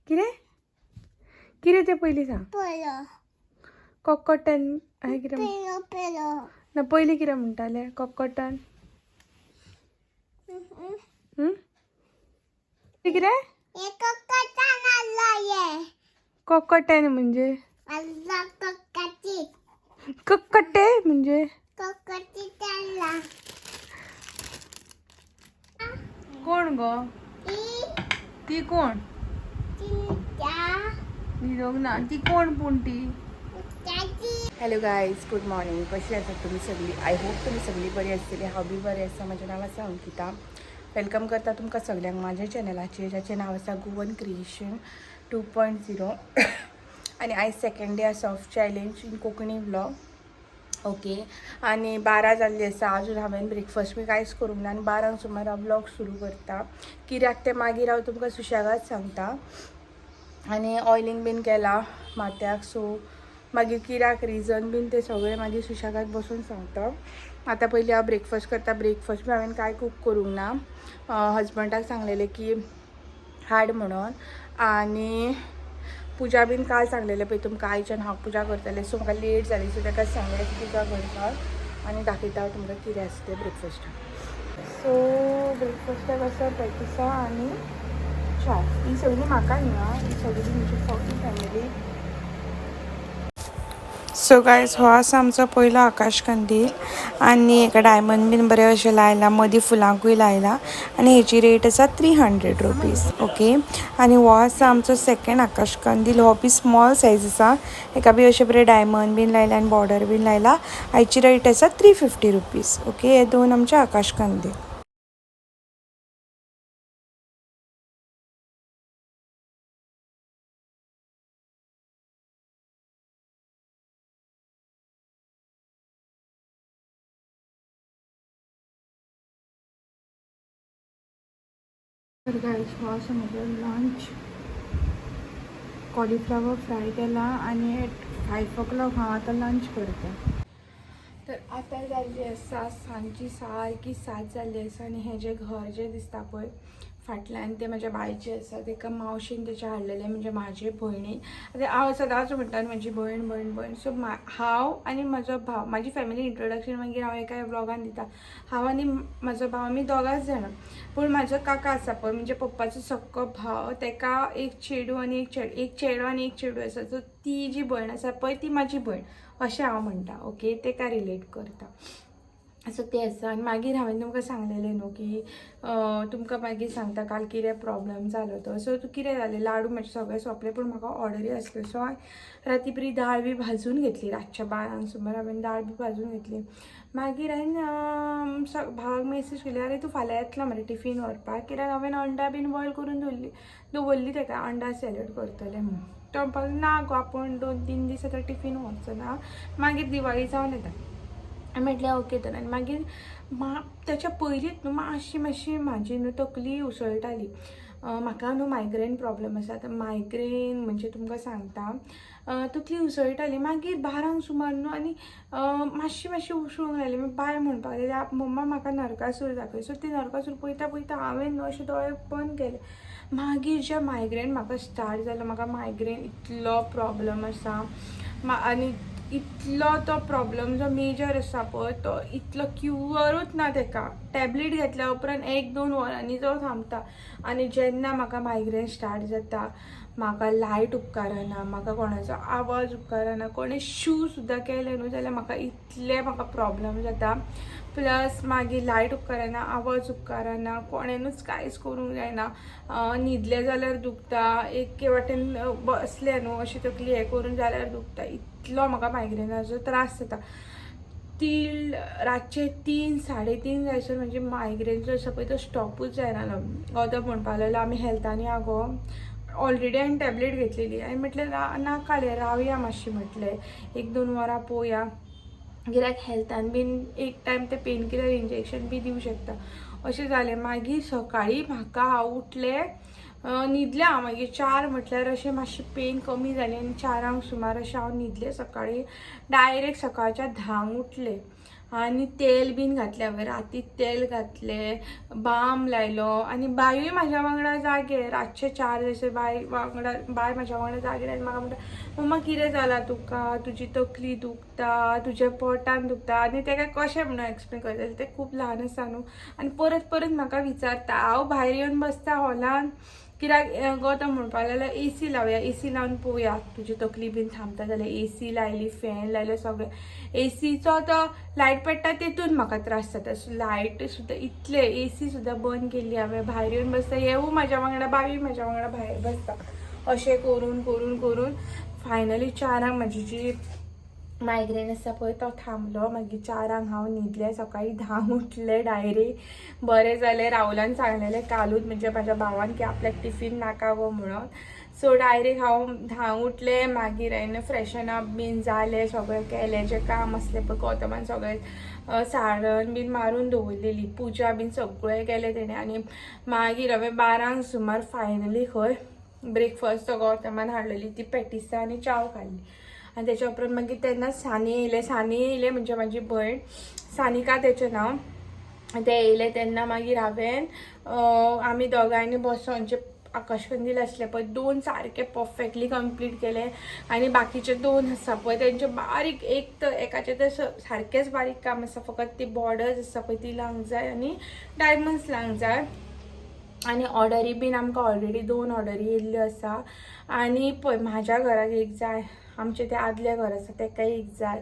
किरे किरे ते पयली सांग. कॉकॉटन आहे किरे ना पयली किरे म्हणटाले कॉकॉटन. किरे कॉकॉटन म्हणजे कक्कटे म्हणजे कोण गो ती कोण ना ती कोण पूण ती. Hello guys, good morning. कशी आसात तुम्ही सगळी? आय होप तुम्ही सगळी बरी आसतली. हांव बी बरें आसा. म्हजें नांव आसा अंकिता. वेलकम करता तुमकां सगळ्यांक म्हाज्या चॅनलाचेर, जाचें नांव आसा गोवन क्रिएशन 2.0. आनी आयज सेकंड डे आसा of challenge in Konkani vlog. Okay, आनी 12 जाल्ली आसा. आजून हांवें ब्रेकफास्ट बी कांयच करूंक ना आनी 12 सुमार हांव व्लॉग सुरू करता. कित्याक तें मागीर हांव तुमकां सुशेगाद सांगता. आनी ऑयलींग बीन केलां माथ्याक, सो मागीर कित्याक रिजन बीन ते सगळे मागीर सुशेगाद बसून सांगता. आतां पयलीं हांव ब्रेकफास्ट करता. ब्रेकफास्ट बी हांवें कांय कूक करूंक ना. हजबंडाक सांगलेलें की हाड म्हणून. आनी पुजा बीन काल सांगलेलें पळय तुमकां आयच्यान हांव पुजा करतलें. सो म्हाका लेट जाली, सो ताका सांगलें की पुजा करता आनी दाखयता हांव तुमकां कितें आसा तें ब्रेकफास्टाक. सो ब्रेकफास्टाक आसा पॅटिसा आनी चाय. ही सगळी म्हाका न्ही आं, ही सगळी म्हजी फॅमिली. सो गायज, हो आसा आमचो पयलो आकाश कंदील आनी हेका डायमंड बीन बरें अशें लायला, मदीं फुलांकूय लायला आनी हेची रेट आसा 300 रुपीज. ओके, आनी हो आसा आमचो सेकंड आकाश कंदील. हो बी स्मॉल सायज आसा. हेका बी अशें बरें डायमंड बीन लायला आनी बॉर्डर बीन लायला. हाची रेट आसा 350 रुपीज. ओके, हे दोन आमचे आकाश कंदील. तर गायज, हो आसा म्हजो लंच. कॉलीफ्लावर फ्राय केला आनी एट 5 o'clock हांव आतां लंच करता. तर आतां जाल्ली आसा सांजची सारकी 7 जाल्ली आसा आनी हें जें घर जें दिसता पळय फाटल्यान तें म्हाज्या बायचें आसा. ताका मावशेन तेचें हाडलेलें, म्हणजे म्हाजे भयणीन. आतां हांव सदांच म्हणटा म्हाजी भयण भयण भयण. सो हांव आनी म्हजो भाव, म्हाजी फॅमिली इंट्रोडक्शन मागीर हांव एका व्लॉगान दिता. हांव आनी म्हजो भाव आमी दोगांच जाणां. पूण म्हाजो काका आसा पळय, म्हणजे पप्पाचो सक्को भाव, ताका एक चेडू आनी एक चेडो आनी एक चेडू आसा. सो ती जी भयण आसा पळय ती म्हाजी भयण अशें हांव म्हणटा. ओके, ताका रिलेट करता. सो तें आसा. आनी मागीर हांवें तुमकां सांगलेलें न्हू की तुमकां मागीर सांगता काल कितें प्रॉब्लम जालो तो. सो कितें जालें, लाडू म्हाजे सगळे सोंपले पूण म्हाका ऑर्डरी आसल्यो. सो राती बरी दाळ बी भाजून घेतली. रातच्या 12 सुमार हांवें दाळ बी भाजून घेतली. मागीर हांवें भावाक मेसेज केली, अरे तूं फाल्यां येतलो मरे टिफीन व्हरपाक, कित्याक हांवें अंडा बीन बॉयल करून दवरली ताका, अंडा सॅलड करतलें म्हणून. तो म्हणपाक ना गो, आपूण 2-3 दीस आतां टिफीन व्हरचो ना, मागीर दिवाळी जावन येता. हांवें म्हटलें ओके तर. आनी मागीर ताच्या पयलींच न्हू मातशी म्हाजी न्हू तकली उसळटाली. म्हाका न्हू मायग्रेन प्रॉब्लम आसा. आतां मायग्रेन म्हणजे तुमकां सांगता, तकली उसळटाली. मागीर 12 सुमार न्हू आनी मातशी उसळूंक लागली. बाय म्हणपाक लागली, मम्मा म्हाका नरकासूर दाखय. सो ती नरकासूर पळयता हांवें न्हू अशे दोळे बंद केले. मागीर जे मायग्रेन म्हाका स्टार्ट जालो. म्हाका मायग्रेन इतलो प्रॉब्लम आसा आनी इतलो तो प्रॉब्लम जो मेजर आसा पळय तो इतलो क्युअरूच ना. ताका टॅबलेट घेतल्या उपरांत 1-2 वरांनी तो थांबता. आनी जेन्ना म्हाका मायग्रेन स्टार्ट जाता, म्हाका लायट उपकारना, म्हाका कोणाचो आवाज उपकारना, कोणें शू सुद्दां केलें न्हू जाल्यार म्हाका प्रॉब्लम जाता. प्लस मागीर लायट उपकारना, आवाज उपकारना, कोणेनूच कांयच करूंक जायना. न्हिदलें जाल्यार दुखता, एके वाटेन बसलें न्हू अशी तकली हें करून जाल्यार दुखता. इतलो म्हाका मायग्रेनाचो त्रास जाता. रातचे 3-3:30 जायसर म्हणजे मायग्रेन जो आसा पळय तो स्टॉपूच जायनालो. तो म्हणपाक लागलो आमी हेल्थान या गो, ऑलरेडी हांवें टॅबलेट घेतलेली. हांवें म्हटलें नाका रावया मातशी, म्हटलें 1-2 वरां पळोवया, कित्याक हेल्थान बीन एक टायम ते पेन किलर इंजेक्शन बी दिवं शकता. अशें जालें. मागीर सकाळीं हांव उठलें, न्हिदलें हांव. मागीर 4 म्हटल्यार अशें मातशी पेन कमी जाली आनी 4 सुमार अशें हांव न्हिदलें. सकाळीं डायरेक्ट सकाळच्या 10 उठलें आणि तेल बीन घातल्यावर राती तेल घातले, बाम लायलो आणि बायूय म्हाज्या वांगडा जागे. रातचे 4 जशे बाय म्हाज्या वांगडा जागे आनी म्हाका म्हणटा मम्मा कितें जाला तुका, तुजी तकली दुखता, तुज्या पोटान दुखता. आनी तेका कशें म्हणून एक्सप्लेन करतलें, तें खूब ल्हान आसा न्हू. आनी परत परत म्हाका विचारता. हांव भायर येवन बसता हॉलान, कित्याक गौतम म्हणपाक लागलो AC लावया, AC लावन पळोवया तुजी तकली बीन थांबता जाल्यार. AC लायली, फॅन लायलो, सगळें. ACचो तो लायट पेट्टा तेतून म्हाका त्रास जाता. सो लायट सुद्दां इतले, AC सुद्दां बंद केल्ली हांवें. भायर येवन बसता, हेवूय म्हाज्या वांगडा, बायूय म्हाज्या वांगडा भायर बसता. अशें करून करून करून फायनली 4 म्हाजी जी मायग्रेन आसा पळय तो थांबलो. मागीर 4 हांव न्हिदलें. सकाळीं 10 उठलें डायरेक्ट. बरें जालें. राहुलान सांगलेलें कालूच म्हणजे म्हाज्या भावान की आपल्याक टिफीन नाका गो म्हणून. सो डायरेक्ट हांव 10 उठलें. मागीर हांवें फ्रेशन अप बीन जालें, सगळें केलें जें काम आसलें पळय. गौतमान सगळें सारण बीन मारून दवरलेली, पुजा बीन सगळें केलें तेणें. आनी मागीर हांवें 12 सुमार फायनली खंय ब्रेकफास्ट तो गौतमान हाडलेली ती पॅटिसां आनी चाव खाल्ली. आनी तेच्या उपरांत मागीर तेन्ना सानी येयले म्हणजे म्हाजी भयण सानिका तेचें नांव. ते येयले तेन्ना मागीर आमी दोगांयनी बसोन जे आकाशकंदील आसले पळय 2 सारके परफेक्टली कंप्लीट केले. आनी बाकीचे 2 आसा पळय तेंचे बारीक एकाचे तर सारकेंच बारीक काम आसा, फकत ती बॉर्डर्स आसा पळय ती लावंक जाय आनी डायमंड्स लावंक जाय. आनी ऑर्डरी बीन आमकां ऑलरेडी 2 ऑर्डरी येयल्ल्यो आसा. आनी पळय म्हाज्या घराक एक जाय, आमचें तें आदलें घर आसा तेकाय एक जाय.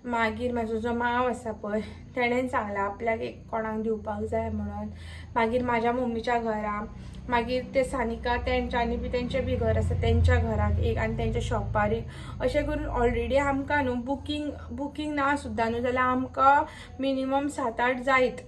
मागीर म्हाजो जो मांव आसा पळय तेणेन सांगलां आपल्याक एक कोणाक दिवपाक जाय म्हणून. मागीर म्हाज्या मम्मीच्या घरा, मागीर ते सानिका तेंच्यांनी बी तेंचें बी घर आसा तेंच्या घराक एक, आनी तेंच्या शॉपार एक. अशें करून ऑलरेडी आमकां न्हू बुकींग ना सुद्दां न्हू जाल्यार आमकां मिनिमम 7-8 जायत.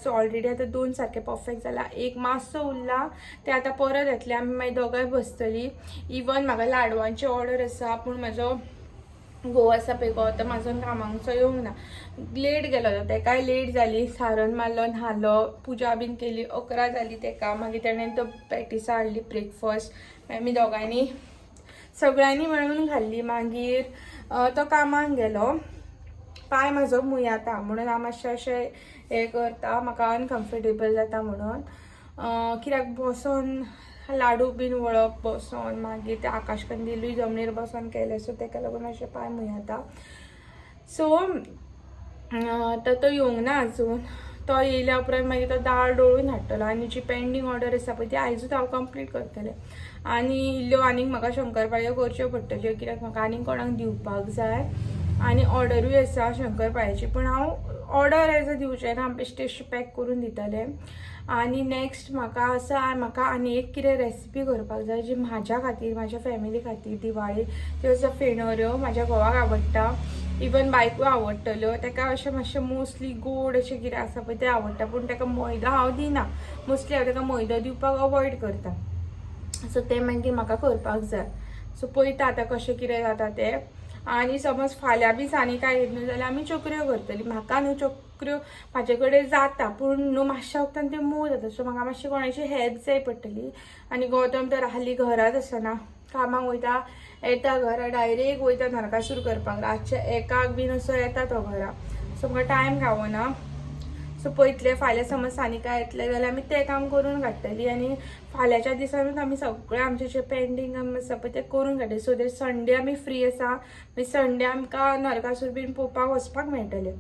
सो ऑलरेडी आतां 2 सारके परफेक्ट जाला. एक मातसो उरला ते आतां परत येतले, आमी मागीर दोगांय बसतली. इवन म्हाका लाडवांची ऑर्डर आसा, पूण म्हाजो घोव आसा पळय गौतम म्हाजो कामांचो येवंक ना. लेट गेलो तो, तेकाय लेट जाली. सारण मारलो, न्हालो, पुजा बीन केली. 11 जाली तेका. मागीर तेणेन तो पॅटिसां हाडली ब्रेकफास्ट. आमी दोगांयनी सगळ्यांनी मेळून खाल्ली. मागीर तो कामाक गेलो. पांय म्हाजो मुयाता म्हणून हांव मातशें अशें हें करता, म्हाका अनकम्फर्टेबल जाता म्हणून. कित्याक बसोन लाडू बीन वळप बसोन, मागीर ते आकाशकंदिलूय जमनीर बसोन केले. सो तेका लागून मातशें पांय मुयाता. सो तो येवंक ना अजून. तो येयल्या उपरांत मागीर तो दाळ डोळून हाडटलो. आनी जी पेंडींग ऑर्डर आसा पळय ती आयजूच हांव कंप्लीट करतलें. आनी इल्ल्यो आनीक म्हाका शंकरपाळ्यो करच्यो पडटल्यो, कित्याक म्हाका आनीक कोणाक दिवपाक जाय. आनी ऑर्डरूय आसा शंकरपाळ्याची, पूण हांव ऑर्डर एज दिवचें ना, बेश्टें पॅक करून दितलें. आनी नेक्स्ट म्हाका आनी एक कितें रेसिपी करपाक जाय जी म्हाज्या खातीर, म्हाज्या फॅमिली खातीर. दिवाळी त्यो आसा फेणोऱ्यो, म्हाज्या घोवाक आवडटा, इवन बायकूय आवडटल्यो. तेका अशें मातशें मोस्टली गोड अशें कितें आसा पळय तें आवडटा, पूण तेका मैदा हांव दिना. मोस्टली हांव तेका मैदा दिवपाक अवॉयड करता. सो तें मागीर म्हाका करपाक जाय. सो पळयता आतां कशें कितें जाता तें. आनी समज फाल्यां बी सानिका येत न्हू जाल्यार आमी चकऱ्यो करतली. म्हाका न्हू चकऱ्यो म्हाजे कडेन जाता, पूण न्हू मातशा वखदान त्यो मोव जाता. सो म्हाका मातशी कोणाची हेल्प जाय पडटली. आनी गौतम तर हालीं घराच आसना, कामाक वयता, येता घरा डायरेक्ट वयता नरकासूर करपाक. रातचे 1 बीन असो येता तो घरा. सो म्हाका टायम गावना. सो पळयतले फाल्यां समज सानिका येतले जाल्यार आमी तें काम करून काडटली. आनी फाल्यांच्या दिसांनूच आमी सगळें आमचें जें पेंडींग काम आसा पळय तें करून काडटली. सो दॅट संडे आमी फ्री आसा, मागीर संडे आमकां नरकासूर बीन पळोवपाक वचपाक मेळटलें.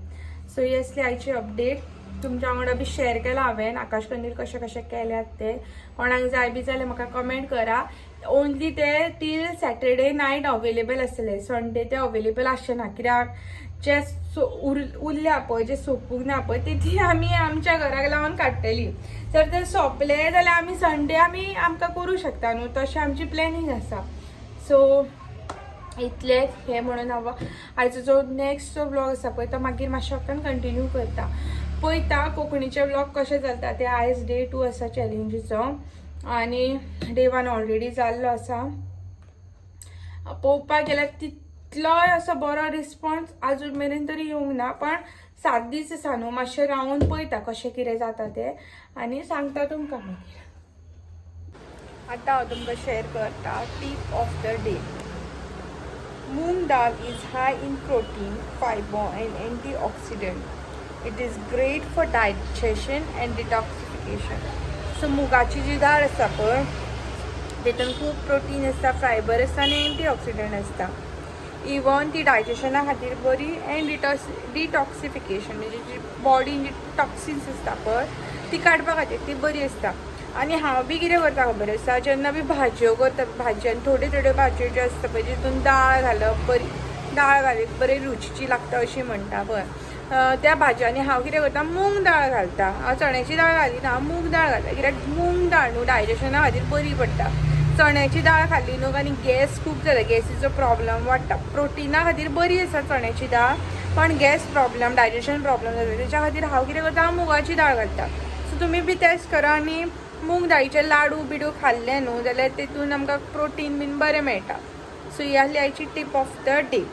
सो ही आसली आयची अपडेट. तुमच्या वांगडा बी शेअर केला हांवें आकाशकंदील कशें कशें केल्यात ते. कोणाक जाय बी जाल्यार म्हाका कमेंट करा. ओन्ली ते टील सॅटर्डे नायट अवेलेबल आसतले, संडे ते अवेलेबल आसना. कित्याक जे उरल्या पळय, जे सोंपूंक ना पळय ती आमी आमच्या घराक लावन काडटली. जर ते सोंपले जाल्यार आमी संडे आमकां करूं शकता न्हू, तशें आमची प्लॅनिंग आसा. सो इतलेंच हें म्हणून हांव आयचो जो नेक्स्ट जो व्लॉग आसा पळय तो मागीर मातशें वखदान कंटिन्यू करता. पळयता कोंकणीचे व्लॉग कशे चलता ते. आयज डे 2 आसा चॅलेंजीचो आनी डे 1 ऑलरेडी जाल्लो आसा. पळोवपाक गेल्यार तितलोय असो बरो रिस्पॉन्स आजून मेरेन तरी येवंक ना, पण 7 दीस आसा न्हू, मातशें रावन पळयता कशें कितें जाता तें आनी सांगता तुमकां मागीर. आतां हांव तुमकां शेअर करता tip of the day. Moong dal is high in protein, fibre and antioxidant. It is great for digestion and detoxification. So मुगाची जी डाळ आसता पळय तितून खूब प्रोटीन आसता, फायबर आसता आनी एंटीऑक्सिडंट आसता. इवन ती डायजेशना खातीर बरी एंड डिटॉक्सिफिकेशन म्हणजे जी बॉडीन जी टॉक्सिन्स आसता पळय ती काडपा खातीर ती बरी आसता. आनी हांव बी कितें करता खबर आसा, जेन्ना बी भाजयो करता, भाजयेन थोड्यो थोड्यो भाजयो ज्यो आसता पळय जितून दाळ घालप, बरी दाळ घालप बरी रुचीची लागता अशी म्हणटा पळय, त्या भाजयांनी हांव कितें करता मूंग दाळ घालता. हांव चण्याची दाळ घालिना, हांव मूग दाळ घालता. कित्याक मूंग दाळ न्हू डायजेशना खातीर बरी पडटा. चण्याची दाळ खाल्ली न्हू आनी गॅस खूब जाता, गॅसीचो प्रॉब्लम वाडटा. प्रोटिना खातीर बरी आसा चण्याची दाळ, पण गॅस प्रॉब्लम, डायजेशन प्रॉब्लम जाता तेच्या खातीर हांव कितें करता मुगाची दाळ घालता. सो तुमी बी तेच करा. आनी मूग दाळीचे लाडू बिडू खाल्ले न्हू जाल्यार तेतून आमकां प्रोटीन बीन बरें मेळटा. सो ही आसली आयची टीप ऑफ द डे.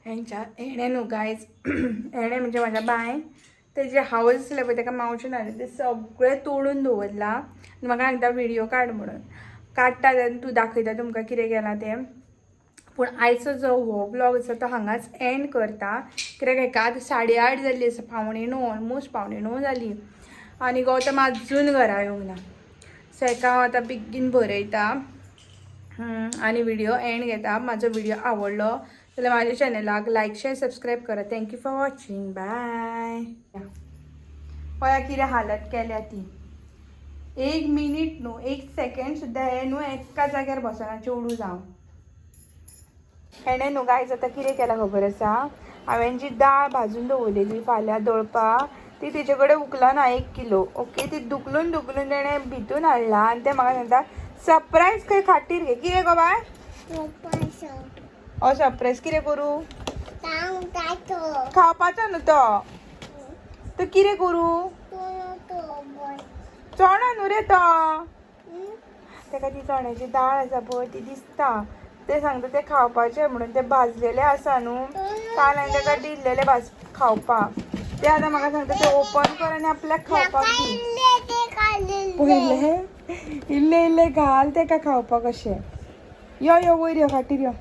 हेणें न्हू गायज, हेणें म्हणजे म्हाज्या बायन तेजे हावज आसले पळय ताका मावशेन हाडले ते सगळे तोडून दवरला. म्हाका एकदां व्हिडिओ काड म्हणून काडटा तेन्ना तूं दाखयता तुमकां कितें केलां तें. पूण आयचो जो हो ब्लॉग आसा तो हांगाच एंड करता. कित्याक हेका आतां 8:30 जाल्ली आसा, 8:45 ऑलमोस्ट 8:45 जाली आनी गौतम अजून घरा येवंक ना. सो हेका हांव आतां बेगीन बरयता आनी व्हिडिओ एंड घेता. म्हाजो व्हिडिओ आवडलो जाल्यार म्हाज्या चॅनलाक लायक शेअर सबस्क्रायब करा. Thank you for watching. बाय. पळया कितें हालत केल्या ती. 1 मिनीट न्हू 1 सेकंड सुद्दां हे न्हू एका जाग्यार बसना चेडू जावन. हेणें न्हू गायज आतां कितें केलां खबर आसा, हांवें जी दाळ भाजून दवरलेली फाल्यां दळपाक ती तेजे कडेन उखला ना 1 किलो. ओके, ती दुखलून दुखलून तेणें भितून हाडला आनी तें म्हाका सांगता सरप्रायज खंय खाटीर घे. कितें गो बाय? सरप्रायज कितें करूं? खावपाचो न्हू तो कितें करूं? चणो न्हू रे तो. ताका ती चण्याची दाळ आसा पळय ती दिसता. ते सांगता ते खावपाचे म्हणून. ते भाजलेले आसा न्हू, काल हांवें ताका दिल्लेले खावपाक. ते आतां म्हाका सांगता ते ओपन कर आनी आपल्याक खावपाक दी. पयले इल्ले इल्ले घाल ताका खावपाक अशें. यो यो वयर यो खाटीर यो.